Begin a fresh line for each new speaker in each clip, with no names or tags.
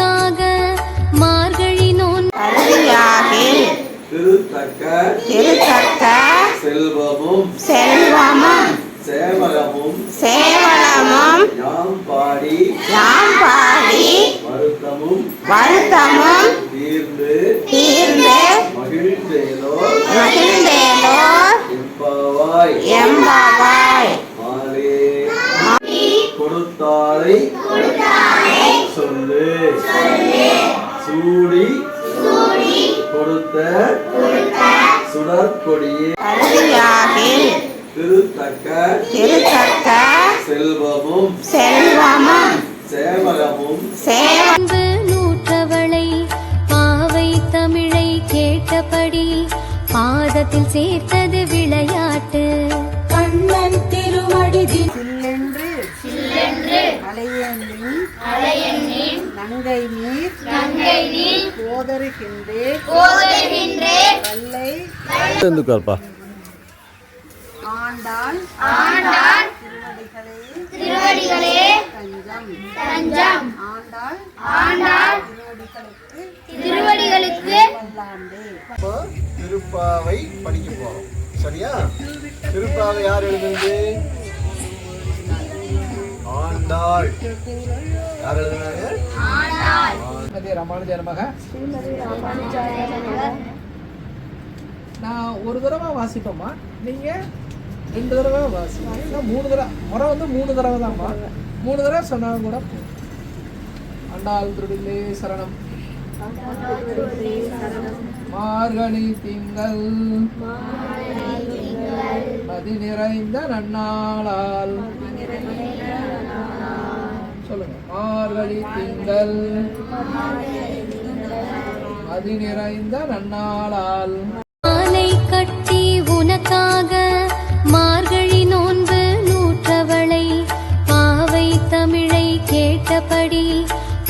உனக்காக மார்கழி
திருத்தக்க செல்வமும் சேவலமும் யாம் பாடி வருத்தமும் தீர்ந்து மகிழ்ந்தேலோ எம்பாவாய் மாலே கொடுத்தாரை சொல்லு சூடி கொடுத்த சுடற்கொடியே திருத்தக்க செல்வமும் சேவலமும்
நூற்றவளை பாவை தமிழை கேட்டபடி பாதத்தில் சேர்த்தது விளையாட்டு கண்ணன் திருமடி சில்லென்று அலையெண்ணின் நங்கை நீர் போதருகின்றே ஆண்டாள் திருவடிகளே தஞ்சம் ஆண்டாள் திருவடிகளுக்கு
திருப்பாவை படிக்க போறோம். சரியா? திருப்பாவை யார் எழுதுனது? ஆண்டாள். யார் எழுதுனாங்க?
ராமானுஜ நமக. நான் ஒரு தடவை வாசிப்போம்மா, நீங்க 2 தடவை வாசிப்பீங்க. 3 தடவை முறை வந்து 3 தடவை தான்மா. 3 தடவை சொன்னாலும் கூட ஆண்டாள் திருடிலே சரணம். மார்கழி திங்கள் மதி நிறைந்த நன்னாளால் சொல்லுங்க. மார்கழி திங்கள் மதி நிறைந்த நன்னாளால்
மாலை கட்டி உனக்காக மார்கழி நோன்பு நூற்றவளை பாவை தமிழை கேட்டபடி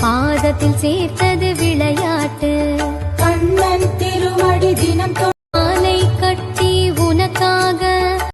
பாதத்தில் சேர்த்த